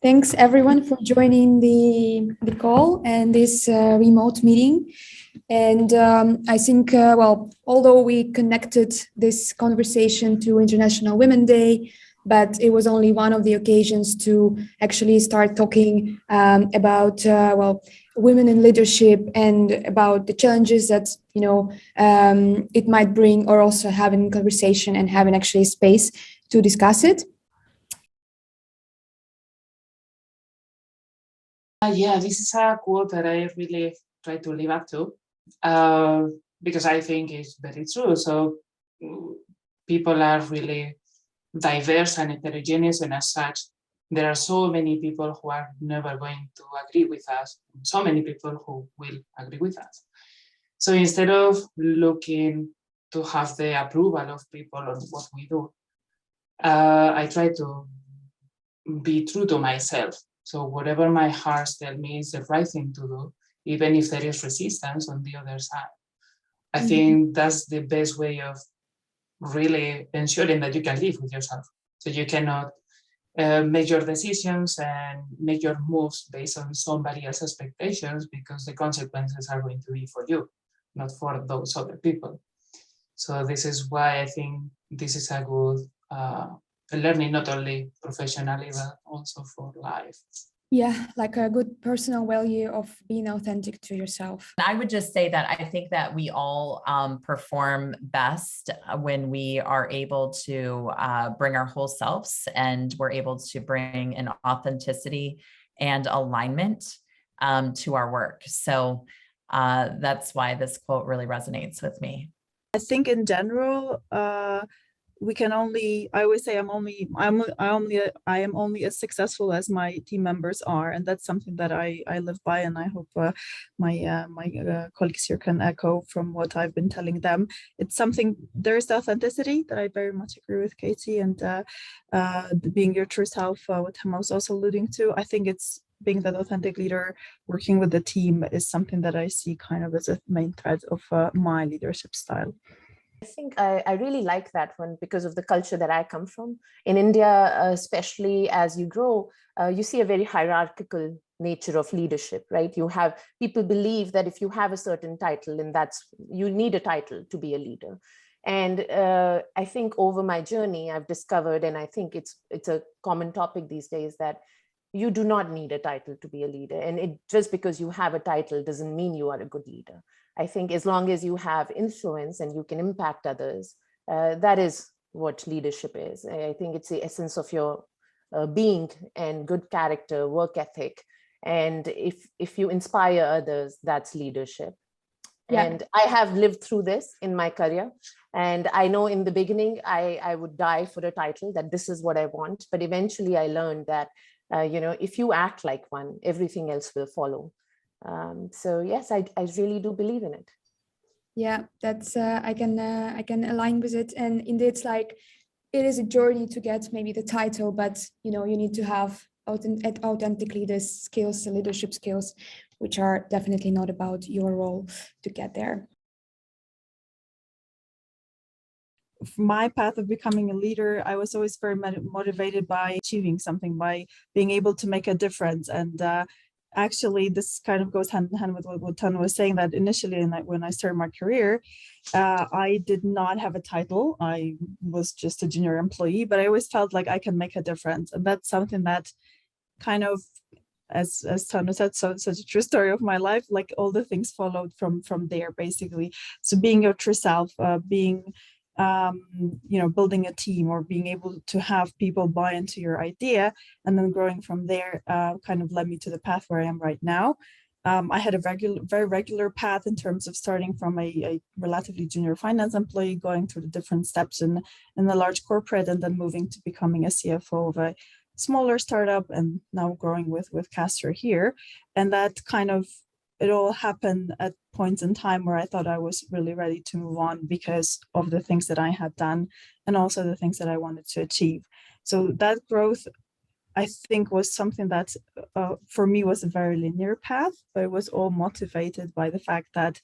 Thanks everyone for joining the call and this remote meeting. And I think, well, although we connected this conversation to International Women's Day, but it was only one of the occasions to actually start talking about, well, women in leadership and about the challenges that, it might bring, or also having conversation and having actually space to discuss it. Yeah, this is a quote that I really try to live up to because I think it's very true. So people are really diverse and heterogeneous, and as such, there are so many people who are never going to agree with us, so many people who will agree with us. So instead of looking to have the approval of people on what we do, I try to be true to myself. So whatever my heart tells me is the right thing to do, even if there is resistance on the other side. I think that's the best way of really ensuring that you can live with yourself. So you cannot make your decisions and make your moves based on somebody else's expectations, because the consequences are going to be for you, not for those other people. So this is why I think this is a good learning, not only professionally, but also for life. Yeah, like a good personal value of being authentic to yourself. I would just say that I think that we all perform best when we are able to bring our whole selves, and we're able to bring an authenticity and alignment to our work. So that's why this quote really resonates with me. I think in general, we can only, I always say I am only as successful as my team members are, and that's something that I live by, and I hope my colleagues here can echo from what I've been telling them. It's something, there's the authenticity that I very much agree with Katie, and being your true self, what Hema was also alluding to. I think it's being that authentic leader, working with the team is something that I see kind of as a main thread of my leadership style. I think I really like that one because of the culture that I come from. In India, especially as you grow, you see a very hierarchical nature of leadership, right? You have people believe that if you have a certain title, and you need a title to be a leader. And I think over my journey, I've discovered, and I think it's a common topic these days, that you do not need a title to be a leader. And just because you have a title doesn't mean you are a good leader. I think as long as you have influence and you can impact others, that is what leadership is. I think it's the essence of your being and good character, work ethic. And if you inspire others, that's leadership. Yeah. And I have lived through this in my career. And I know in the beginning, I would die for a title, that this is what I want. But eventually I learned that, if you act like one, everything else will follow. So yes, I really do believe in it. Yeah, that's I can align with it. And indeed, it's like it is a journey to get maybe the title, but you need to have authentically the skills, the leadership skills, which are definitely not about your role to get there. My path of becoming a leader, I was always very motivated by achieving something, by being able to make a difference. And actually, this kind of goes hand in hand with what Tana was saying, that initially when I started my career, I did not have a title. I was just a junior employee, but I always felt like I can make a difference. And that's something that kind of, as Tana said, such a true story of my life, like all the things followed from there, basically. So being your true self, being building a team, or being able to have people buy into your idea, and then growing from there kind of led me to the path where I am right now. I had a very regular path in terms of starting from a relatively junior finance employee, going through the different steps in the large corporate, and then moving to becoming a CFO of a smaller startup, and now growing with Castor here. And that kind of, it all happened at points in time where I thought I was really ready to move on because of the things that I had done, and also the things that I wanted to achieve. So that growth, I think, was something that for me was a very linear path, but it was all motivated by the fact that,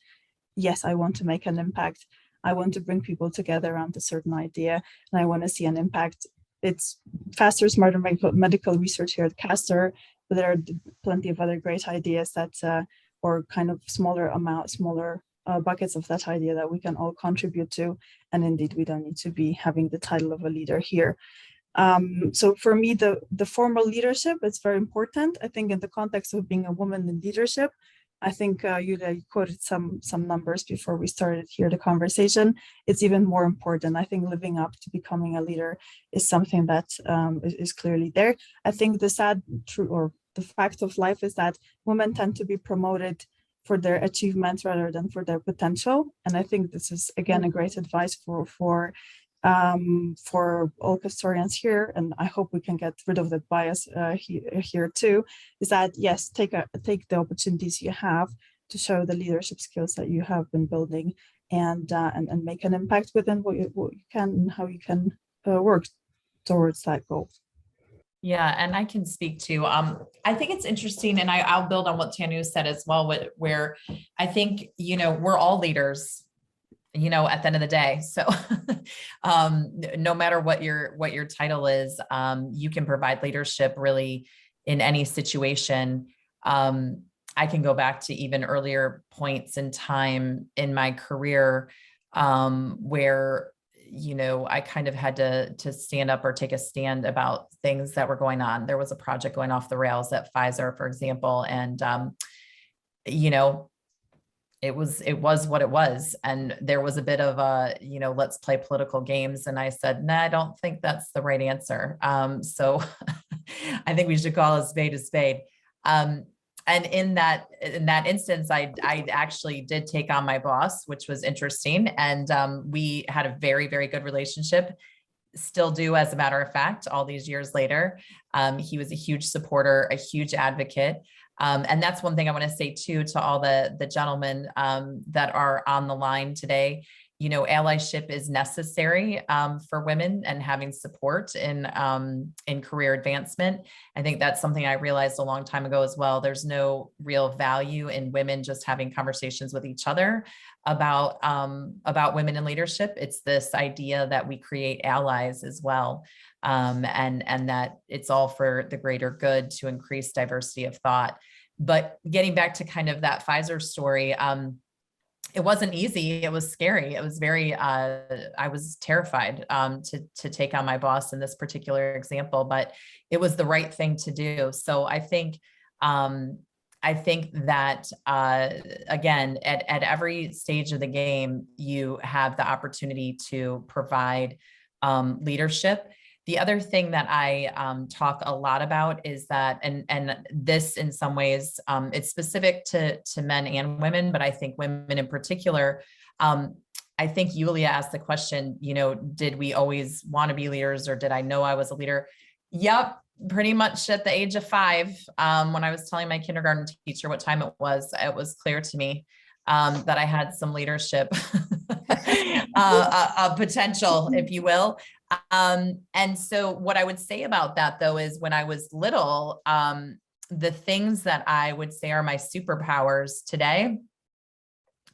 yes, I want to make an impact. I want to bring people together around a certain idea, and I want to see an impact it's faster, smarter medical research here at Castor, but there are plenty of other great ideas that, or kind of smaller buckets of that idea that we can all contribute to. And indeed, we don't need to be having the title of a leader here. So for me, the formal leadership is very important. I think in the context of being a woman in leadership, I think you quoted some numbers before we started here the conversation. It's even more important. I think living up to becoming a leader is something that is clearly there. I think the sad truth or the fact of life is that women tend to be promoted for their achievements rather than for their potential. And I think this is again a great advice for all Castorians here, and I hope we can get rid of that bias here too, is that yes, take the opportunities you have to show the leadership skills that you have been building, and make an impact within what you can and how you can work towards that goal. Yeah, and I can speak to, I think it's interesting, and I'll build on what Tanu said as well, where I think, we're all leaders, at the end of the day. So no matter what your title is, you can provide leadership really in any situation. I can go back to even earlier points in time in my career where, I kind of had to stand up or take a stand about things that were going on. There was a project going off the rails at Pfizer, for example, and, it was what it was. And there was a bit of a, let's play political games. And I said, nah, I don't think that's the right answer. So I think we should call a spade a spade. And in that instance, I actually did take on my boss, which was interesting. And we had a very, very good relationship, still do, as a matter of fact, all these years later. He was a huge supporter, a huge advocate. And that's one thing I want to say too, to all the gentlemen that are on the line today. Allyship is necessary for women, and having support in career advancement. I think that's something I realized a long time ago as well. There's no real value in women just having conversations with each other about women in leadership. It's this idea that we create allies as well. And that it's all for the greater good to increase diversity of thought. But getting back to kind of that Pfizer story, it wasn't easy. It was scary. It was very, I was terrified to take on my boss in this particular example, but it was the right thing to do. So I think that, again, at every stage of the game, you have the opportunity to provide leadership. The other thing that I talk a lot about is that, and this in some ways, it's specific to men and women, but I think women in particular, I think Yulia asked the question, did we always want to be leaders, or did I know I was a leader? Yep. Pretty much at the age of 5, when I was telling my kindergarten teacher what time it was clear to me that I had some leadership potential, if you will. And so what I would say about that, though, is when I was little, the things that I would say are my superpowers today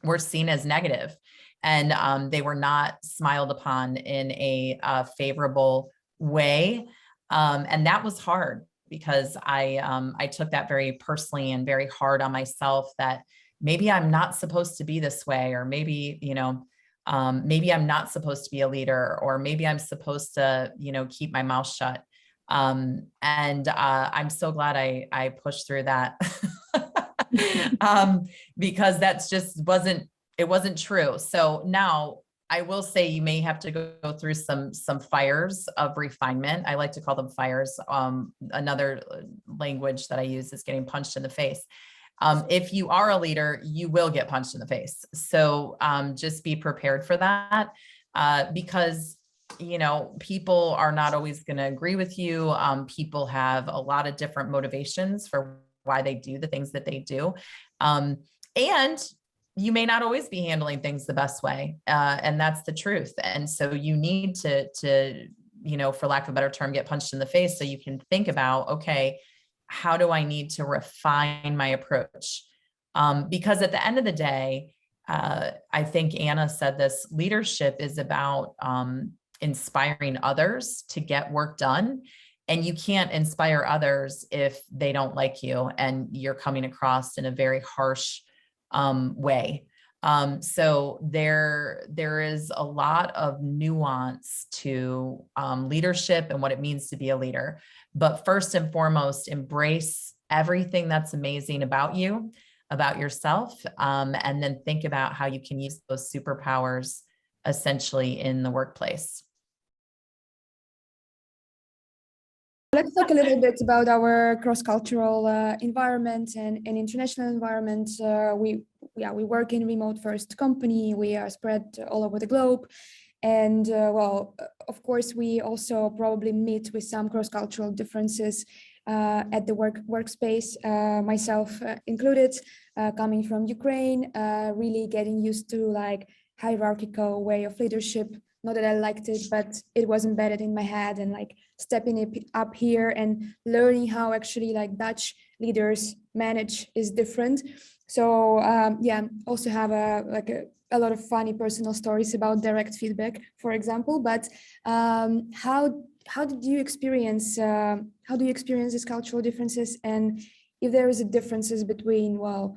were seen as negative, and they were not smiled upon in a favorable way. And that was hard, because I took that very personally and very hard on myself, that maybe I'm not supposed to be this way, or maybe, maybe I'm not supposed to be a leader, or maybe I'm supposed to, keep my mouth shut. And I'm so glad I pushed through that because that's just wasn't true. So now I will say you may have to go through some fires of refinement. I like to call them fires. Another language that I use is getting punched in the face. If you are a leader, you will get punched in the face. So just be prepared for that, because, people are not always going to agree with you. People have a lot of different motivations for why they do the things that they do. And you may not always be handling things the best way. And that's the truth. And so you need to, for lack of a better term, get punched in the face so you can think about, okay, how do I need to refine my approach? Because at the end of the day, I think Anna said this, leadership is about inspiring others to get work done. And you can't inspire others if they don't like you and you're coming across in a very harsh way. So there is a lot of nuance to leadership and what it means to be a leader. But first and foremost, embrace everything that's amazing about you, about yourself, and then think about how you can use those superpowers essentially in the workplace. Let's talk a little bit about our cross-cultural environment and international environment. We work in remote first company. We are spread all over the globe. And of course, we also probably meet with some cross-cultural differences at the workspace, myself included, coming from Ukraine, really getting used to like hierarchical way of leadership. Not that I liked it, but it was embedded in my head, and like stepping up here and learning how actually like Dutch leaders manage is different. So also have a lot of funny personal stories about direct feedback, for example. But how do you experience these cultural differences, and if there is a differences between how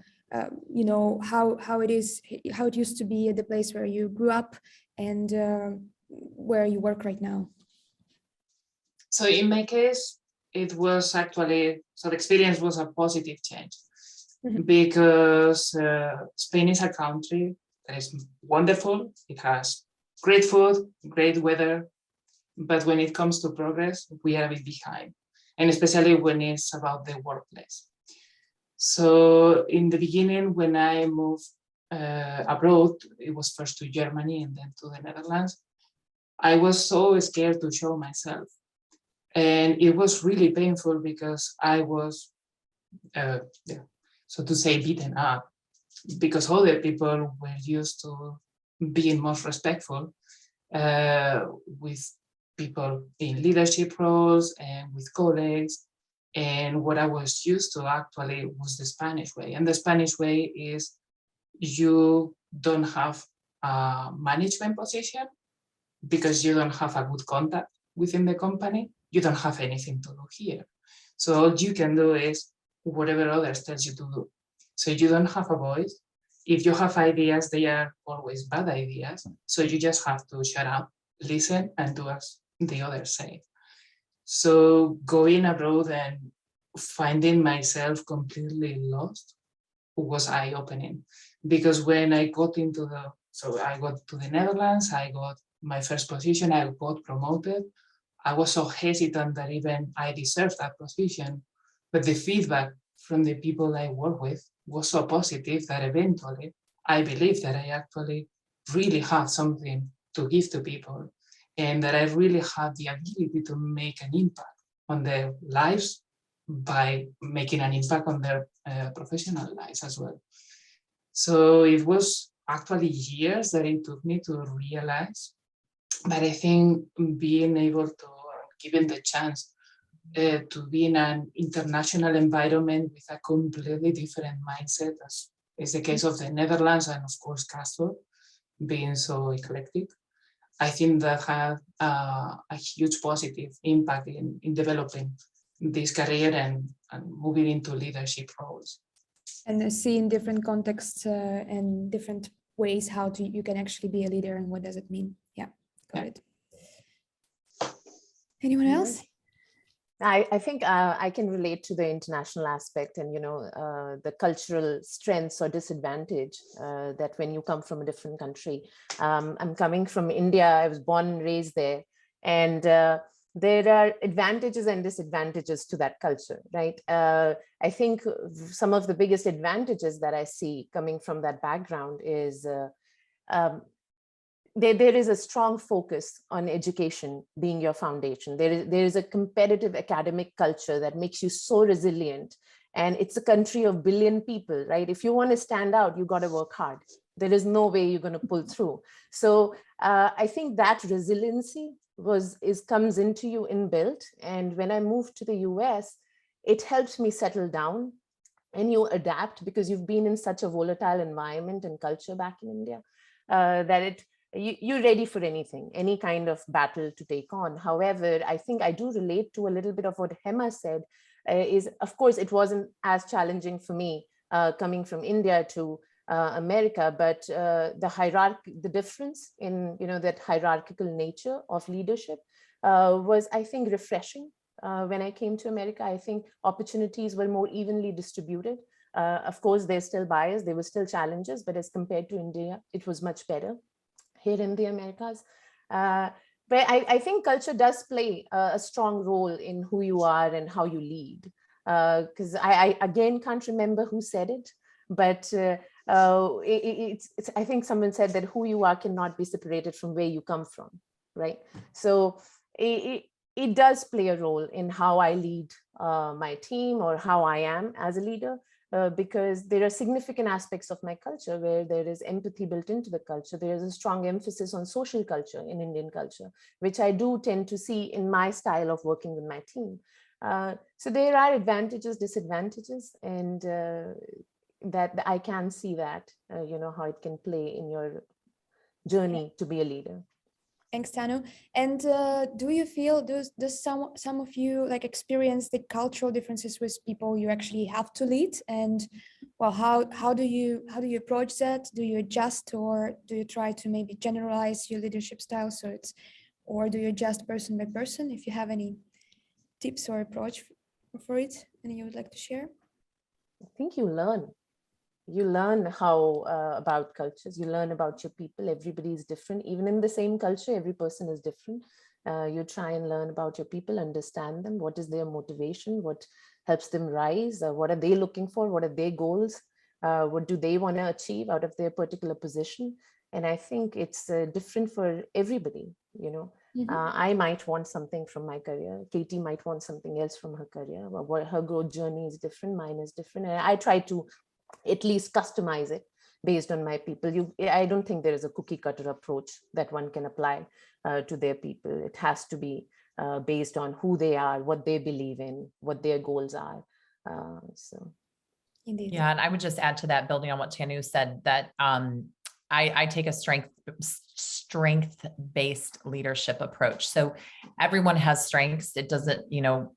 it used to be at the place where you grew up and where you work right now? So in my case, it was actually, so the experience was a positive change, because Spain is a country that is wonderful. It has great food, great weather, but when it comes to progress, we are a bit behind, and especially when it's about the workplace. So in the beginning, when I moved abroad, it was first to Germany and then to the Netherlands, I was so scared to show myself. And it was really painful because I was, so to say, beaten up, because other people were used to being more respectful with people in leadership roles and with colleagues. And what I was used to actually was the Spanish way. And the Spanish way is you don't have a management position because you don't have a good contact within the company. You don't have anything to do here. So all you can do is whatever others tell you to do. So you don't have a voice. If you have ideas, they are always bad ideas. So you just have to shut up, listen, and do as the others say. So going abroad and finding myself completely lost was eye-opening, because when I got I got to the Netherlands, I got my first position, I got promoted. I was so hesitant that even I deserved that position, but the feedback from the people I work with was so positive that eventually I believed that I actually really had something to give to people, and that I really had the ability to make an impact on their lives by making an impact on their professional lives as well. So it was actually years that it took me to realize, but I think being able to, given the chance to be in an international environment with a completely different mindset, as is the case of the Netherlands and of course Castor, being so eclectic, I think that had a huge positive impact in developing this career and moving into leadership roles. And seeing different contexts and different ways how you can actually be a leader, and what does it mean? Yeah, got it. Anyone else? I think I can relate to the international aspect and, the cultural strengths or disadvantage that when you come from a different country. I'm coming from India. I was born and raised there. And there are advantages and disadvantages to that culture, right? I think some of the biggest advantages that I see coming from that background is there is a strong focus on education being your foundation. There is a competitive academic culture that makes you so resilient. And it's a country of 1 billion people, right? If you want to stand out, you got to work hard. There is no way you're going to pull through. So I think that resiliency comes into you inbuilt. And when I moved to the US, it helped me settle down, and you adapt because you've been in such a volatile environment and culture back in India that you're ready for anything, any kind of battle to take on. However, I think I do relate to a little bit of what Hema said, is of course, it wasn't as challenging for me coming from India to America, but the hierarchy, the difference in, that hierarchical nature of leadership was, I think, refreshing. When I came to America, I think opportunities were more evenly distributed. Of course, there's still bias, there were still challenges, but as compared to India, it was much better here in the Americas. But I think culture does play a strong role in who you are and how you lead. Because I again can't remember who said it, but I think someone said that who you are cannot be separated from where you come from, right? So it does play a role in how I lead my team or how I am as a leader. Because there are significant aspects of my culture where there is empathy built into the culture. There is a strong emphasis on social culture in Indian culture, which I do tend to see in my style of working with my team. So there are advantages, disadvantages, and that I can see that, how it can play in your journey to be a leader. Thanks, Tanu. And do you feel, does some of you like experience the cultural differences with people you actually have to lead? And well, how do you approach that? Do you adjust, or do you try to maybe generalize your leadership style or do you adjust person by person? If you have any tips or approach for it, and you would like to share? I think you learn how about cultures, you learn about your people. Everybody is different. Even in the same culture, every person is different. You try and learn about your people, understand them. What is their motivation? What helps them rise? What are they looking for? What are their goals? What do they want to achieve out of their particular position? And I think it's different for everybody, Mm-hmm. I might want something from my career. Katie might want something else from her career. What her growth journey is different, mine is different. And I try to at least customize it based on my people. I don't think there is a cookie cutter approach that one can apply to their people. It has to be based on who they are, what they believe in, what their goals are. So, indeed. Yeah, and I would just add to that, building on what Tanu said, that I take a strength-based leadership approach. So everyone has strengths. It doesn't,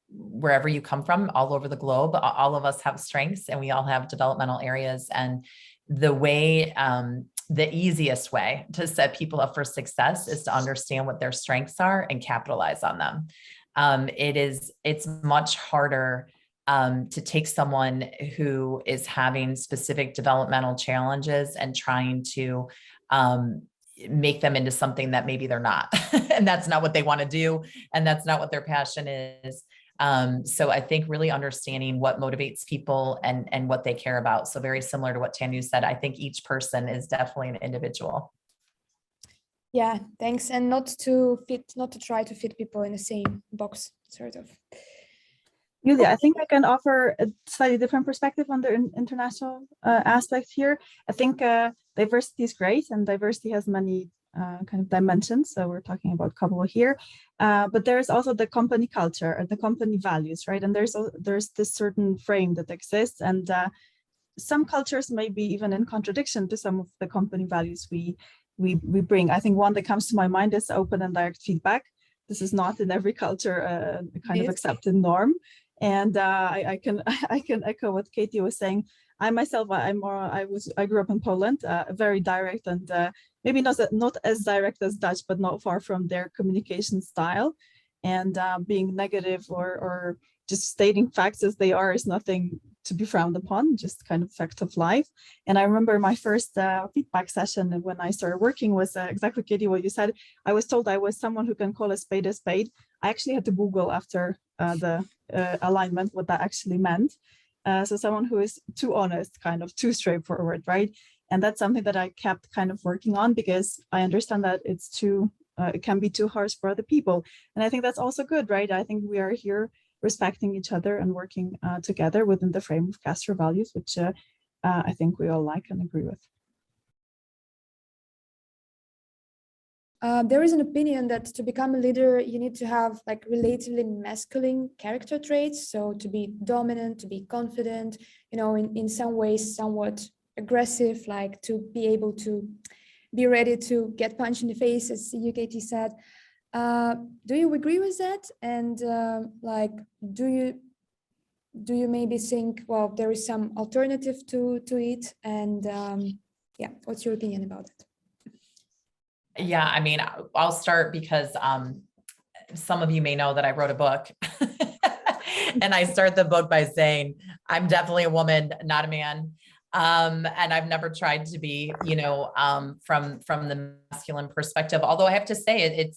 wherever you come from, all over the globe, all of us have strengths, and we all have developmental areas. And the way, the easiest way to set people up for success is to understand what their strengths are and capitalize on them. It's much harder to take someone who is having specific developmental challenges and trying to make them into something that maybe they're not, and that's not what they want to do, and that's not what their passion is. So I think really understanding what motivates people and what they care about. So very similar to what Tanu said, I think each person is definitely an individual. Yeah, thanks. And not to try to fit people in the same box, sort of. Yulia, I think I can offer a slightly different perspective on the international aspect here. I think diversity is great, and diversity has many kind of dimensions. So we're talking about a couple here, but there's also the company culture and the company values, right? And there's this certain frame that exists, and some cultures may be even in contradiction to some of the company values we bring. I think one that comes to my mind is open and direct feedback. This is not in every culture a kind of accepted norm. And I can echo what Katie was saying. I myself, I grew up in Poland, very direct and maybe not as direct as Dutch, but not far from their communication style. And being negative or just stating facts as they are is nothing to be frowned upon, just kind of fact of life. And I remember my first feedback session when I started working was exactly, Katie, what you said. I was told I was someone who can call a spade a spade. I actually had to Google after the alignment what that actually meant. So someone who is too honest, kind of too straightforward, right? And that's something that I kept kind of working on, because I understand that it can be too harsh for other people. And I think that's also good, right? I think we are here respecting each other and working together within the frame of Castor values, which I think we all like and agree with. There is an opinion that to become a leader, you need to have like relatively masculine character traits. So to be dominant, to be confident, in some ways, somewhat aggressive, like to be able to be ready to get punched in the face, as UKT said. Do you agree with that? And like, do you maybe think, well, there is some alternative to it? And yeah, what's your opinion about it? Yeah, I mean, I'll start because some of you may know that I wrote a book. And I start the book by saying, I'm definitely a woman, not a man. And I've never tried to be, you know, from the masculine perspective. Although I have to say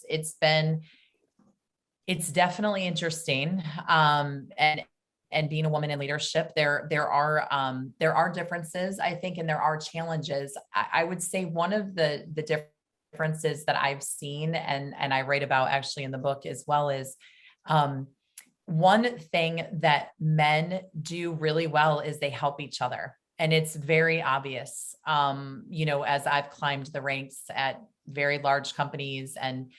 it's definitely interesting. And being a woman in leadership, there are differences, I think, and there are challenges. I would say one of the differences that I've seen and I write about actually in the book as well is one thing that men do really well is they help each other. And it's very obvious, you know, as I've climbed the ranks at very large companies and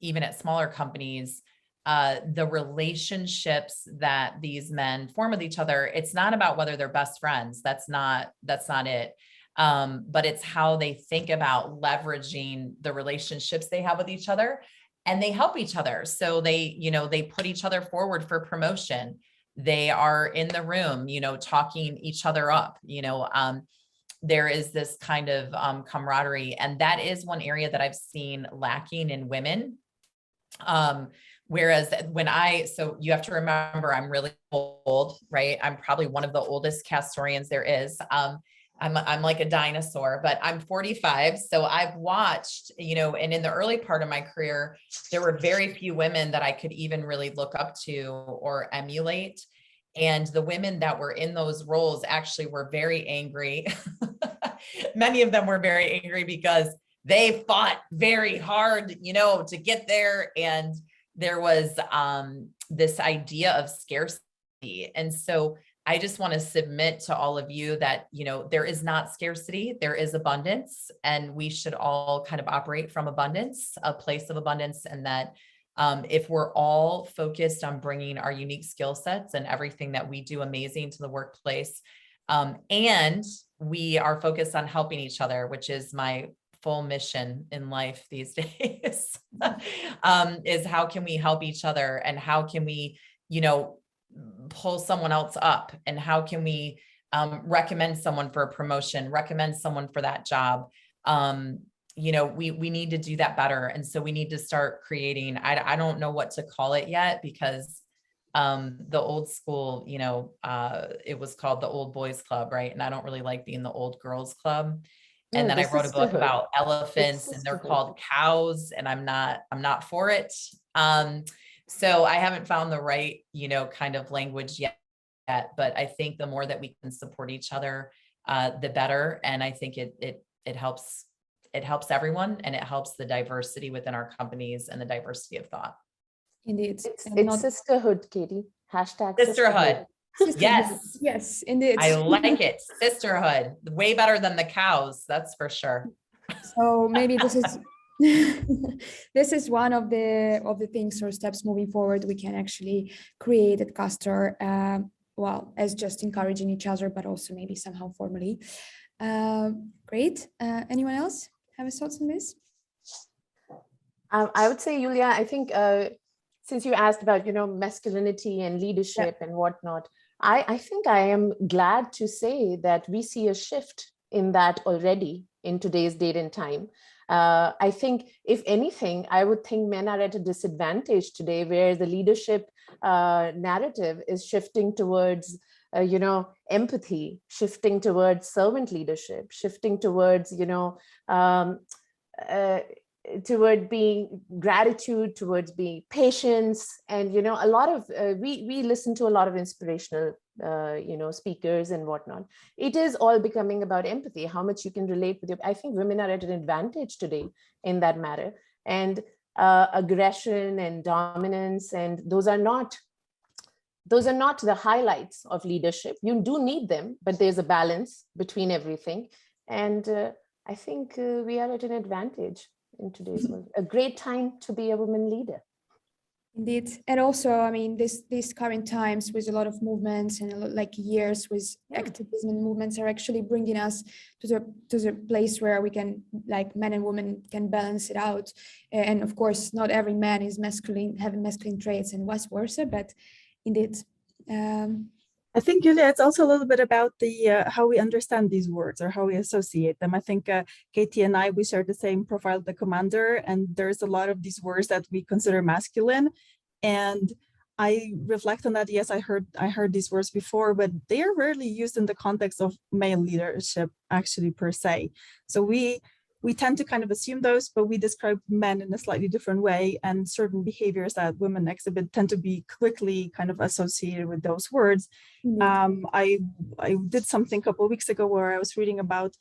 even at smaller companies, the relationships that these men form with each other, it's not about whether they're best friends. That's not it. But it's how they think about leveraging the relationships they have with each other, and they help each other. So they, you know, they put each other forward for promotion. They are in the room, you know, talking each other up, you know, there is this kind of camaraderie. And that is one area that I've seen lacking in women. Whereas so you have to remember, I'm really old, right? I'm probably one of the oldest Castorians there is. I'm like a dinosaur, but I'm 45. So I've watched, you know, and in the early part of my career, there were very few women that I could even really look up to or emulate. And the women that were in those roles actually were very angry. Many of them were very angry because they fought very hard, you know, to get there. And there was this idea of scarcity. And so I just want to submit to all of you that, you know, there is not scarcity, there is abundance, and we should all kind of operate from abundance, a place of abundance. And that if we're all focused on bringing our unique skill sets and everything that we do amazing to the workplace, and we are focused on helping each other, which is my full mission in life these days, is how can we help each other, and how can we, you know, pull someone else up, and how can we recommend someone for a promotion, recommend someone for that job. You know, we need to do that better. And so we need to start creating, I don't know what to call it yet, because the old school, you know, it was called the old boys club, right? And I don't really like being the old girls club. And then I wrote a book about elephants, and they're called cows, and I'm not for it. So I haven't found the right, you know, kind of language yet, but I think the more that we can support each other, the better. And I think it helps everyone, and it helps the diversity within our companies and the diversity of thought. Indeed. It's sisterhood, Katie. Hashtag sisterhood. Yes, indeed. I like it. Sisterhood, way better than the cows, that's for sure. So maybe this is this is one of the things or steps moving forward we can actually create at Castor, well, as just encouraging each other, but also maybe somehow formally. Great. Anyone else have a thoughts on this? I would say, Yulia, I think since you asked about, you know, masculinity and leadership and whatnot, I think I am glad to say that we see a shift in that already in today's date and time. I think, if anything, I would think men are at a disadvantage today, where the leadership narrative is shifting towards, you know, empathy, shifting towards servant leadership, shifting towards, you know, toward being gratitude, towards being patience. And, you know, a lot of, we listen to a lot of inspirational, you know, speakers and whatnot. It is all becoming about empathy, how much you can relate with your, I think women are at an advantage today in that matter. And aggression and dominance, and those are not the highlights of leadership. You do need them, but there's a balance between everything. And I think we are at an advantage in today's world. A great time to be a woman leader. Indeed. And also, I mean, these current times with a lot of movements and a lot, like years with activism and movements are actually bringing us to the place where we can, like, men and women can balance it out. And of course, not every man is masculine, having masculine traits and vice versa, but indeed. I think, Julia, it's also a little bit about the how we understand these words or how we associate them. I think Katie and I, we share the same profile of the commander, and there's a lot of these words that we consider masculine. And I reflect on that. Yes, I heard these words before, but they are rarely used in the context of male leadership, actually, per se. So we tend to kind of assume those, but we describe men in a slightly different way, and certain behaviors that women exhibit tend to be quickly kind of associated with those words. I did something a couple of weeks ago where I was reading about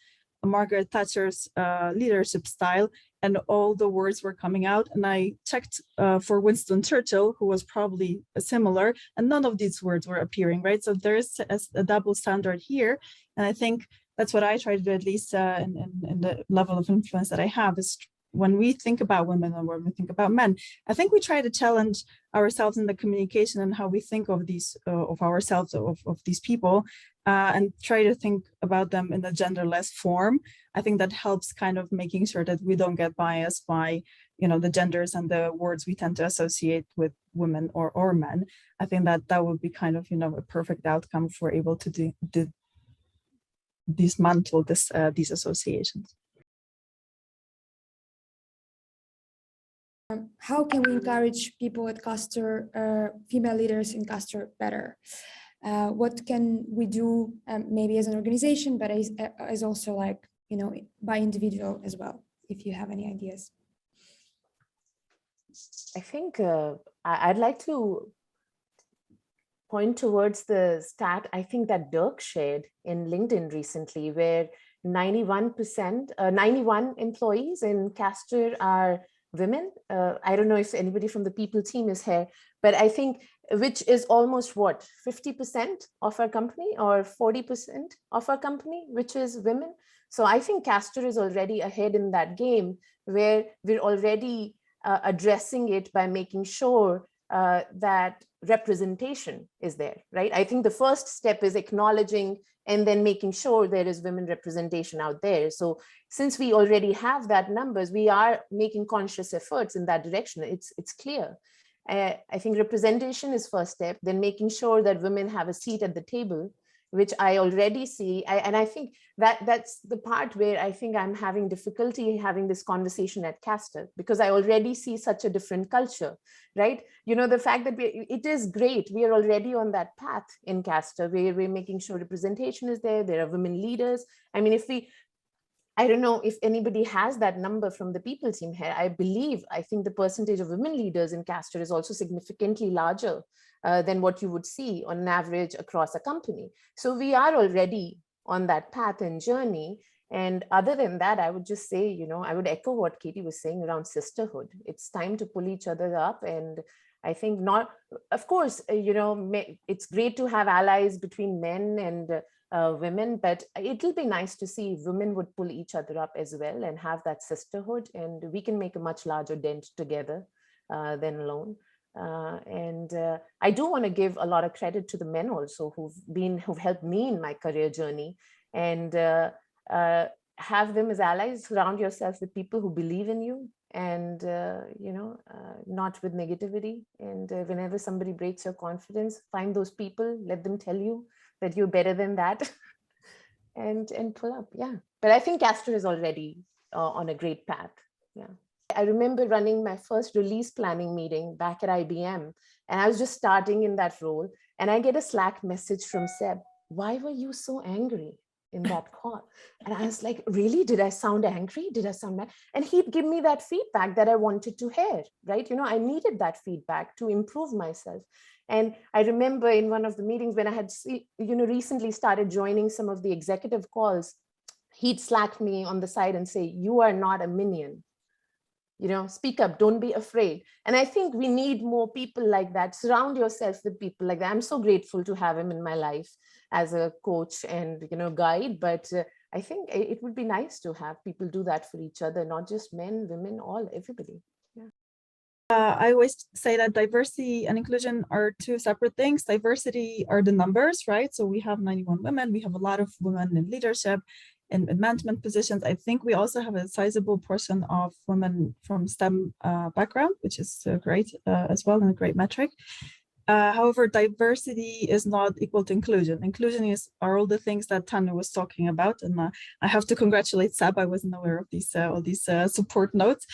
Margaret Thatcher's leadership style, and all the words were coming out, and I checked for Winston Churchill, who was probably similar, and none of these words were appearing, right? So there is a double standard here, and I think that's what I try to do, at least in the level of influence that I have, is when we think about women and when we think about men, I think we try to challenge ourselves in the communication and how we think of these, of ourselves, of these people, and try to think about them in a genderless form. I think that helps kind of making sure that we don't get biased by, you know, the genders and the words we tend to associate with women or men. I think that would be kind of, you know, a perfect outcome if we're able to dismantle these associations. How can we encourage people at Castor, female leaders in Castor, better? What can we do, maybe as an organization, but as also, like, you know, by individual as well, if you have any ideas? I think I'd like to point towards the stat I think that Dirk shared in LinkedIn recently, where 91 employees in Castor are women. I don't know if anybody from the people team is here, but I think, which is almost what, 50% of our company or 40% of our company, which is women. So I think Castor is already ahead in that game, where we're already addressing it by making sure that representation is there, right? I think the first step is acknowledging and then making sure there is women representation out there. So since we already have that numbers, we are making conscious efforts in that direction. It's clear. I think representation is first step, then making sure that women have a seat at the table, which I already see. And I think that's the part where I think I'm having difficulty having this conversation at Castor, because I already see such a different culture, right? You know, the fact that it is great. We are already on that path in Castor, where we're making sure representation is there. There are women leaders. I mean, I don't know if anybody has that number from the people team here. I think the percentage of women leaders in Castor is also significantly larger than what you would see on an average across a company. So we are already on that path and journey. And other than that, I would just say, you know, I would echo what Katie was saying around sisterhood. It's time to pull each other up. And I think not, of course, you know, it's great to have allies between men and women, but it'll be nice to see if women would pull each other up as well and have that sisterhood, and we can make a much larger dent together than alone. I do want to give a lot of credit to the men also who've helped me in my career journey, and have them as allies. Surround yourself with people who believe in you, and you know, not with negativity. And whenever somebody breaks your confidence, find those people, let them tell you that you're better than that, and pull up. Yeah, but I think Castor is already on a great path. Yeah. I remember running my first release planning meeting back at IBM, and I was just starting in that role, and I get a Slack message from Seb. Why were you so angry in that call? And I was like, really? Did I sound angry? Did I sound mad? And he'd give me that feedback that I wanted to hear, right? You know, I needed that feedback to improve myself. And I remember in one of the meetings when I had, you know, recently started joining some of the executive calls, he'd Slack me on the side and say, you are not a minion. You know, speak up, don't be afraid. And I think we need more people like that. Surround yourself with people like that. I'm so grateful to have him in my life as a coach and, you know, guide. But I think it would be nice to have people do that for each other, not just men, women, everybody. Yeah. I always say that diversity and inclusion are two separate things. Diversity are the numbers, right? So we have 91 women. We have a lot of women in leadership and in management positions. I think we also have a sizable portion of women from STEM background, which is great as well, and a great metric. However, diversity is not equal to inclusion. Inclusion are all the things that Tanya was talking about, and I have to congratulate Sab. I wasn't aware of all these support notes.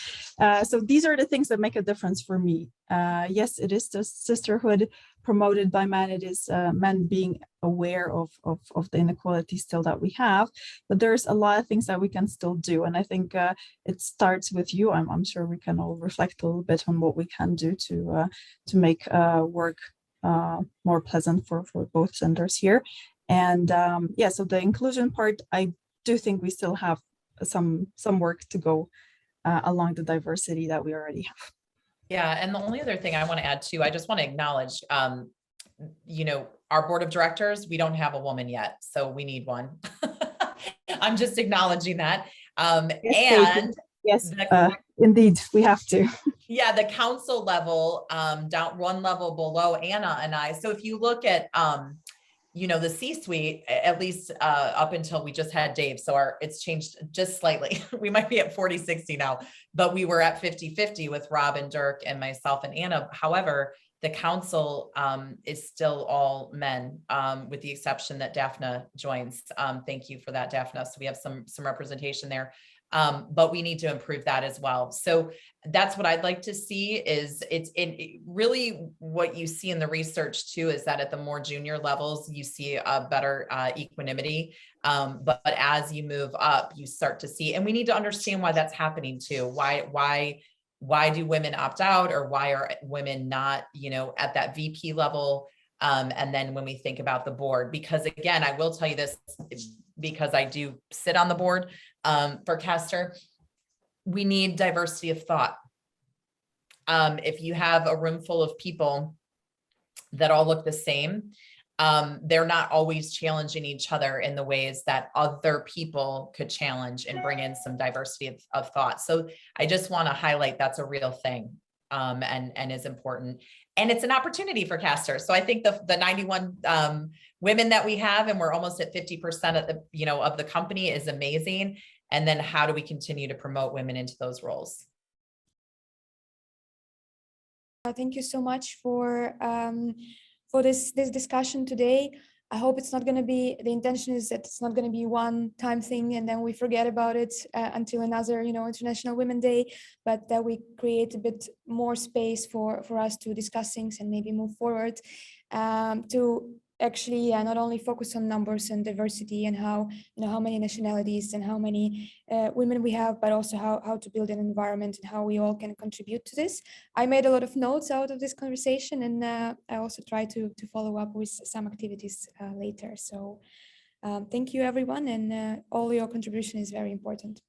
So these are the things that make a difference for me. Yes, it is the sisterhood promoted by men. It is men being aware of the inequality still that we have, but there's a lot of things that we can still do. And I think it starts with you. I'm sure we can all reflect a little bit on what we can do to make work more pleasant for both genders here. And yeah, so the inclusion part, I do think we still have some work to go along the diversity that we already have. Yeah, and the only other thing I want to add too, I just want to acknowledge, our board of directors, we don't have a woman yet, so we need one. I'm just acknowledging that. Yes, indeed, we have to. Yeah, the council level, down one level below Anna and I. So if you look at, the C-suite, at least up until we just had Dave. So it's changed just slightly. We might be at 40-60 now, but we were at 50-50 with Rob and Dirk and myself and Anna. However, the council is still all men, with the exception that Daphna joins. Thank you for that, Daphna. So we have some representation there. But we need to improve that as well. So that's what I'd like to see is really what you see in the research too, is that at the more junior levels, you see a better equanimity. But as you move up, you start to see, and we need to understand why that's happening too. Why do women opt out, or why are women not, at that VP level? And then when we think about the board, because again, I will tell you this, because I do sit on the board for Castor, we need diversity of thought. If you have a room full of people that all look the same, they're not always challenging each other in the ways that other people could challenge and bring in some diversity of thought. So I just want to highlight that's a real thing, and is important. And it's an opportunity for Castor. So I think the 91 women that we have, and we're almost at 50% of the, of the company, is amazing. And then how do we continue to promote women into those roles? Thank you so much for this discussion today. I hope it's not going to be, the intention is that it's not going to be one-time thing and then we forget about it until another, International Women's Day, but that we create a bit more space for us to discuss things and maybe move forward, to actually not only focus on numbers and diversity and how many nationalities and how many women we have, but also how to build an environment and how we all can contribute to this. I made a lot of notes out of this conversation, and I also try to follow up with some activities later. So thank you everyone, and all your contribution is very important.